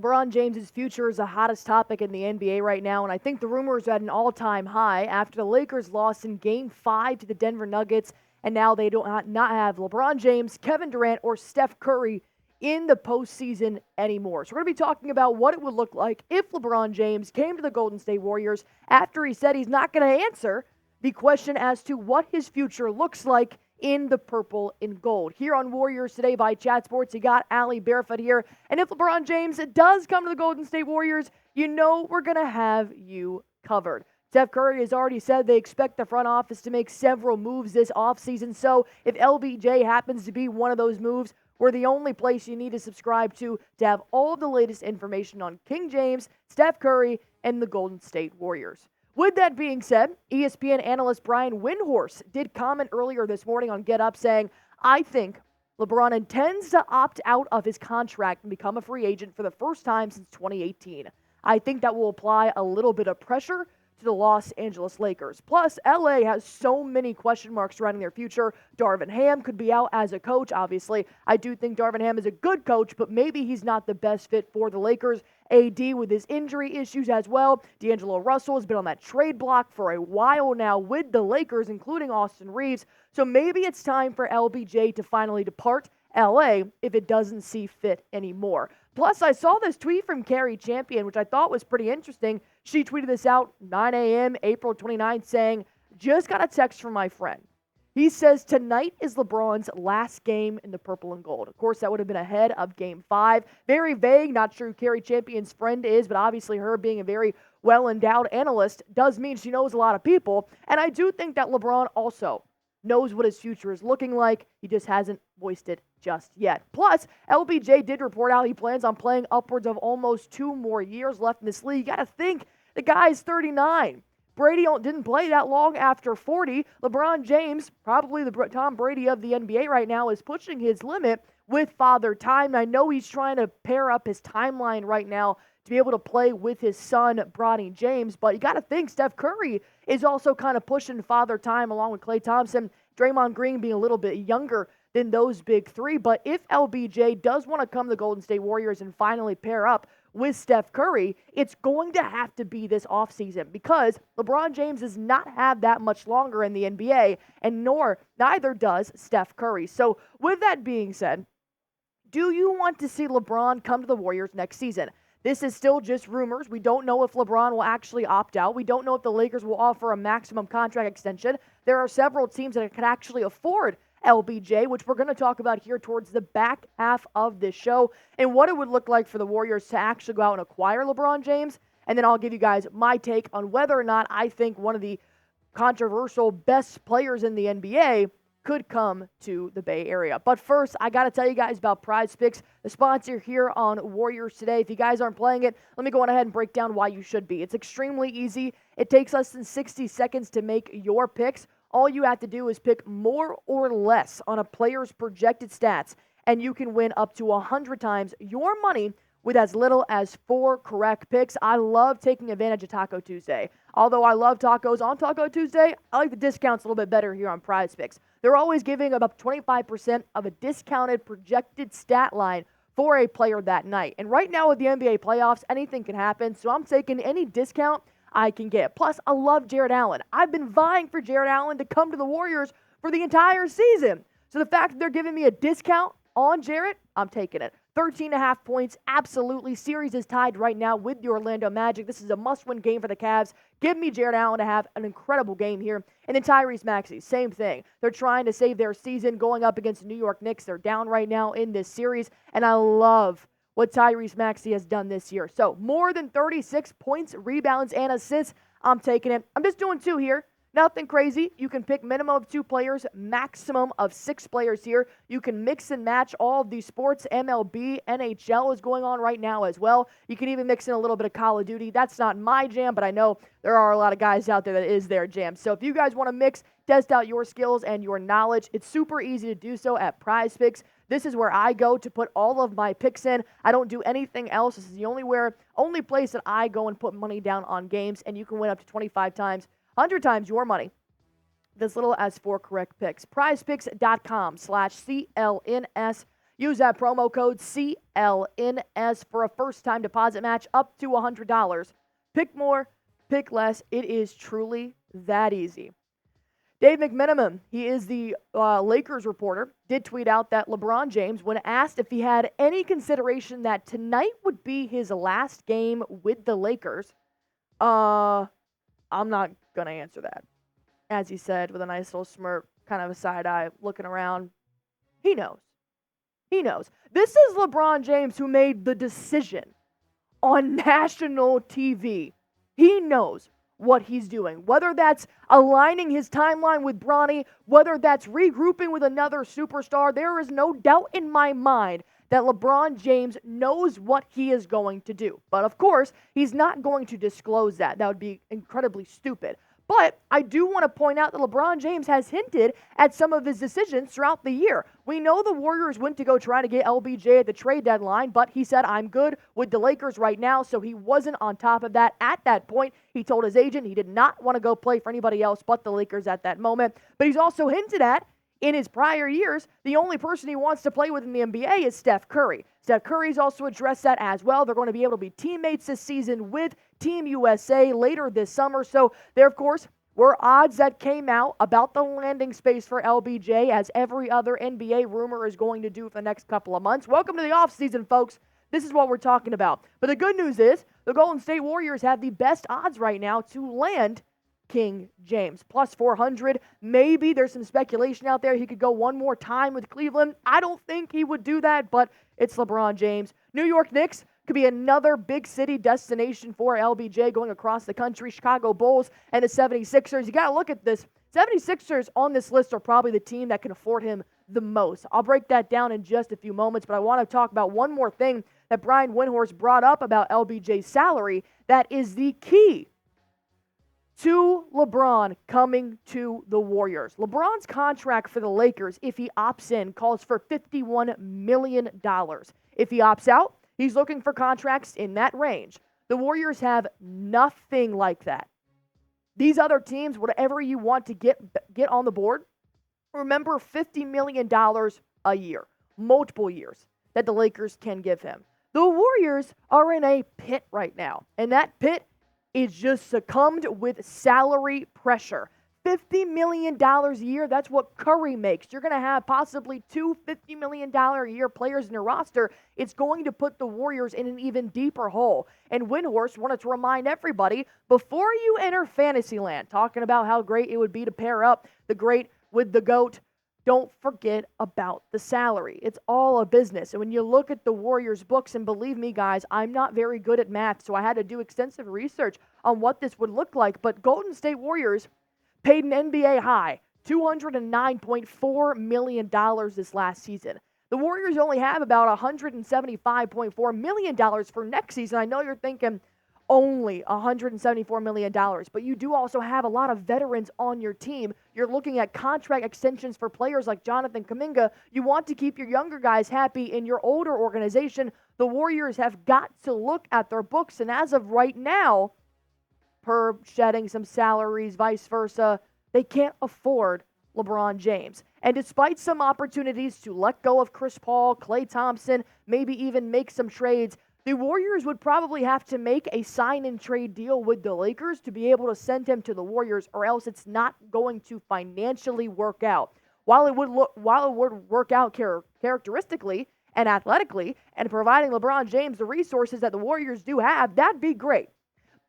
LeBron James' future is the hottest topic in the NBA right now, and I think the rumors are at an all-time high after the Lakers lost in Game 5 to the Denver Nuggets, and now they don't not have LeBron James, Kevin Durant, or Steph Curry in the postseason anymore. So we're going to be talking about what it would look like if LeBron James came to the Golden State Warriors after he said he's not going to answer the question as to what his future looks like in the purple and gold. Here on Warriors Today by Chat Sports, you got Allie Barefoot here. And if LeBron James does come to the Golden State Warriors, you know we're going to have you covered. Steph Curry has already said they expect the front office to make several moves this offseason. So if LBJ happens to be one of those moves, we're the only place you need to subscribe to have all the latest information on King James, Steph Curry, and the Golden State Warriors. With that being said, ESPN analyst Brian Windhorst did comment earlier this morning on Get Up saying, I think LeBron intends to opt out of his contract and become a free agent for the first time since 2018. I think that will apply a little bit of pressure to the Los Angeles Lakers. Plus, LA has so many question marks surrounding their future. Darvin Ham could be out as a coach, obviously. I do think Darvin Ham is a good coach, but maybe he's not the best fit for the Lakers. AD with his injury issues as well. D'Angelo Russell has been on that trade block for a while now with the Lakers, including Austin Reeves. So maybe it's time for LBJ to finally depart LA if it doesn't see fit anymore. Plus, I saw this tweet from Carrie Champion, which I thought was pretty interesting. She tweeted this out 9 a.m. April 29th saying, just got a text from my friend. He says tonight is LeBron's last game in the purple and gold. Of course, that would have been ahead of Game 5. Very vague, not sure who Carrie Champion's friend is, but obviously her being a very well-endowed analyst does mean she knows a lot of people. And I do think that LeBron also knows what his future is looking like. He just hasn't voiced it just yet. Plus, LBJ did report out he plans on playing upwards of almost 2 more years left in this league. You got to think the guy's 39. Brady didn't play that long after 40. LeBron James, probably the Tom Brady of the NBA right now, is pushing his limit with Father Time. I know he's trying to pair up his timeline right now to be able to play with his son, Bronny James. But you got to think Steph Curry is also kind of pushing Father Time along with Klay Thompson. Draymond Green being a little bit younger than those big three. But if LBJ does want to come to the Golden State Warriors and finally pair up with Steph Curry, it's going to have to be this offseason because LeBron James does not have that much longer in the NBA, and neither does Steph Curry. So with that being said, do you want to see LeBron come to the Warriors next season? This is still just rumors. We don't know if LeBron will actually opt out. We don't know if the Lakers will offer a maximum contract extension. There are several teams that could actually afford LBJ, which we're going to talk about here towards the back half of this show, and what it would look like for the Warriors to actually go out and acquire LeBron James. And then I'll give you guys my take on whether or not I think one of the controversial best players in the NBA could come to the Bay Area. But first, I got to tell you guys about PrizePicks, the sponsor here on Warriors Today. If you guys aren't playing it, let me go on ahead and break down why you should be. It's extremely easy. It takes less than 60 seconds to make your picks. All you have to do is pick more or less on a player's projected stats, and you can win up to 100 times your money with as little as 4 correct picks. I love taking advantage of Taco Tuesday. Although I love tacos on Taco Tuesday, I like the discounts a little bit better here on PrizePicks. They're always giving about 25% of a discounted projected stat line for a player that night. And right now with the NBA playoffs, anything can happen, so I'm taking any discount I can get. Plus, I love Jared Allen. I've been vying for Jared Allen to come to the Warriors for the entire season. So the fact that they're giving me a discount on Jared, I'm taking it. 13.5 points, absolutely. Series is tied right now with the Orlando Magic. This is a must-win game for the Cavs. Give me Jared Allen to have an incredible game here. And then Tyrese Maxey, same thing. They're trying to save their season going up against the New York Knicks. They're down right now in this series, and I love what Tyrese Maxey has done this year. So more than 36 points, rebounds, and assists. I'm taking it. I'm just doing 2 here. Nothing crazy. You can pick minimum of 2 players, maximum of 6 players here. You can mix and match all of these sports. MLB, NHL is going on right now as well. You can even mix in a little bit of Call of Duty. That's not my jam, but I know there are a lot of guys out there that is their jam. So if you guys want to mix, test out your skills and your knowledge, it's super easy to do so at PrizePicks. This is where I go to put all of my picks in. I don't do anything else. This is the only place that I go and put money down on games, and you can win up to 25 times, 100 times your money with as little as 4 correct picks. PrizePicks.com/CLNS. Use that promo code CLNS for a first-time deposit match up to $100. Pick more, pick less. It is truly that easy. Dave McMenamin, he is the Lakers reporter, did tweet out that LeBron James, when asked if he had any consideration that tonight would be his last game with the Lakers, I'm not going to answer that. As he said, with a nice little smirk, kind of a side eye, looking around. He knows. He knows. This is LeBron James who made the decision on national TV. He knows what he's doing. Whether that's aligning his timeline with Bronny, whether that's regrouping with another superstar, there is no doubt in my mind that LeBron James knows what he is going to do. But of course, he's not going to disclose that. That would be incredibly stupid. But I do want to point out that LeBron James has hinted at some of his decisions throughout the year. We know the Warriors went to go try to get LBJ at the trade deadline, but he said, I'm good with the Lakers right now, so he wasn't on top of that at that point. He told his agent he did not want to go play for anybody else but the Lakers at that moment. But he's also hinted at, in his prior years, the only person he wants to play with in the NBA is Steph Curry. Steph Curry's also addressed that as well. They're going to be able to be teammates this season with Team USA later this summer. So there, of course, were odds that came out about the landing space for LBJ, as every other NBA rumor is going to do for the next couple of months. Welcome to the offseason, folks. This is what we're talking about. But the good news is the Golden State Warriors have the best odds right now to land King James. Plus 400. Maybe there's some speculation out there he could go one more time with Cleveland. I don't think he would do that, but it's LeBron James. New York Knicks could be another big city destination for LBJ going across the country. Chicago Bulls and the 76ers. You got to look at this. 76ers on this list are probably the team that can afford him the most. I'll break that down in just a few moments, but I want to talk about one more thing that Brian Windhorst brought up about LBJ's salary that is the key to LeBron coming to the Warriors. LeBron's contract for the Lakers, if he opts in, calls for $51 million. If he opts out, he's looking for contracts in that range. The Warriors have nothing like that. These other teams, whatever you want to get on the board, remember $50 million a year, multiple years, that the Lakers can give him. The Warriors are in a pit right now, and that pit is just succumbed with salary pressure. $50 million a year, that's what Curry makes. You're going to have possibly two $50 million a year players in your roster. It's going to put the Warriors in an even deeper hole. And Windhorst wanted to remind everybody, before you enter Fantasyland, talking about how great it would be to pair up the great with the GOAT, don't forget about the salary. It's all a business. And when you look at the Warriors books, and believe me, guys, I'm not very good at math, so I had to do extensive research on what this would look like. But Golden State Warriors paid an NBA high, $209.4 million this last season. The Warriors only have about $175.4 million for next season. I know you're thinking, only $174 million. But you do also have a lot of veterans on your team. You're looking at contract extensions for players like Jonathan Kuminga. You want to keep your younger guys happy in your older organization. The Warriors have got to look at their books, and as of right now, per shedding some salaries, vice versa, they can't afford LeBron James. And despite some opportunities to let go of Chris Paul, Klay Thompson, maybe even make some trades, the Warriors would probably have to make a sign-and-trade deal with the Lakers to be able to send him to the Warriors, or else it's not going to financially work out. While it would work out characteristically and athletically, and providing LeBron James the resources that the Warriors do have, that'd be great.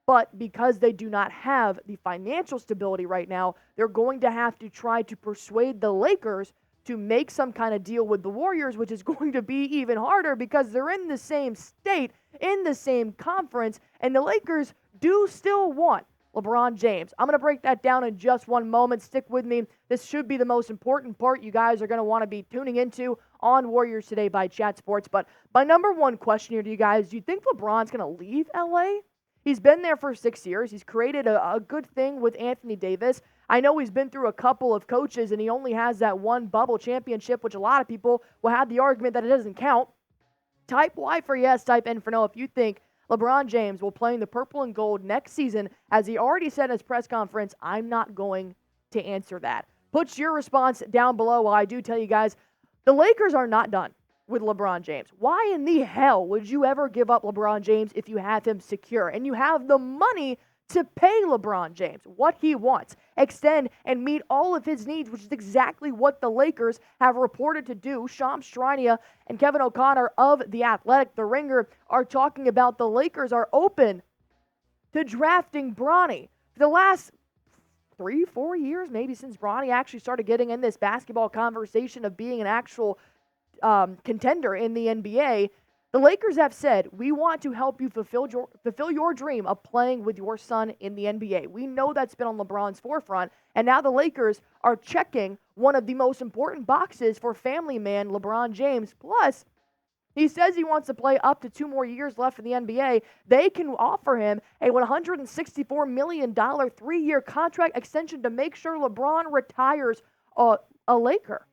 But because they do not have the financial stability right now, they're going to have to try to persuade the Lakers to make some kind of deal with the Warriors, which is going to be even harder because they're in the same state, in the same conference, and the Lakers do still want LeBron James. I'm going to break that down in just one moment. Stick with me. This should be the most important part you guys are going to want to be tuning into on Warriors Today by Chat Sports. But my number one question here to you guys, do you think LeBron's going to leave LA? He's been there for 6 years. He's created a good thing with Anthony Davis. I know he's been through a couple of coaches, and he only has that one bubble championship, which a lot of people will have the argument that it doesn't count. Type Y for yes, type N for no if you think LeBron James will play in the purple and gold next season. As he already said in his press conference, I'm not going to answer that. Put your response down below while I do tell you guys, the Lakers are not done. with LeBron James. Why in the hell would you ever give up LeBron James if you have him secure and you have the money to pay LeBron James what he wants, extend and meet all of his needs, which is exactly what the Lakers have reported to do? Shams Charania and Kevin O'Connor of The Athletic, The Ringer, are talking about the Lakers are open to drafting Bronny. For the last 3-4 years, maybe since Bronny actually started getting in this basketball conversation of being an actual contender in the NBA, the Lakers have said, we want to help you fulfill your dream of playing with your son in the NBA. We know that's been on LeBron's forefront, and now the Lakers are checking one of the most important boxes for family man LeBron James. Plus, he says he wants to play up to 2 more years left in the NBA. They can offer him a $164 million 3-year contract extension to make sure LeBron retires a Laker.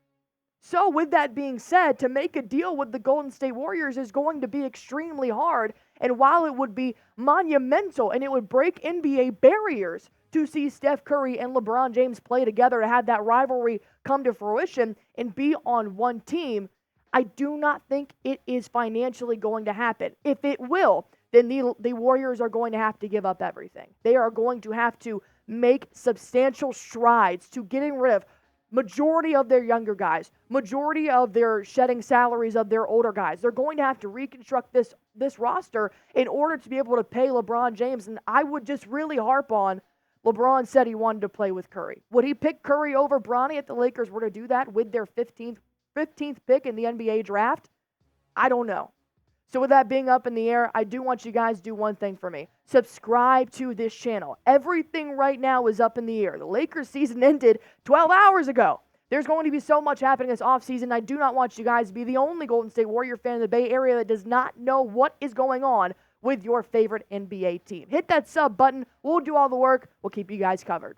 So with that being said, to make a deal with the Golden State Warriors is going to be extremely hard. And while it would be monumental and it would break NBA barriers to see Steph Curry and LeBron James play together, to have that rivalry come to fruition and be on one team, I do not think it is financially going to happen. If it will, then the Warriors are going to have to give up everything. They are going to have to make substantial strides to getting rid of majority of their younger guys, majority of their shedding salaries of their older guys. They're going to have to reconstruct this roster in order to be able to pay LeBron James. And I would just really harp on, LeBron said he wanted to play with Curry. Would he pick Curry over Bronny if the Lakers were to do that with their 15th pick in the NBA draft? I don't know. So with that being up in the air, I do want you guys to do one thing for me. Subscribe to this channel. Everything right now is up in the air. The Lakers season ended 12 hours ago. There's going to be so much happening this offseason. I do not want you guys to be the only Golden State Warrior fan in the Bay Area that does not know what is going on with your favorite NBA team. Hit that sub button. We'll do all the work. We'll keep you guys covered.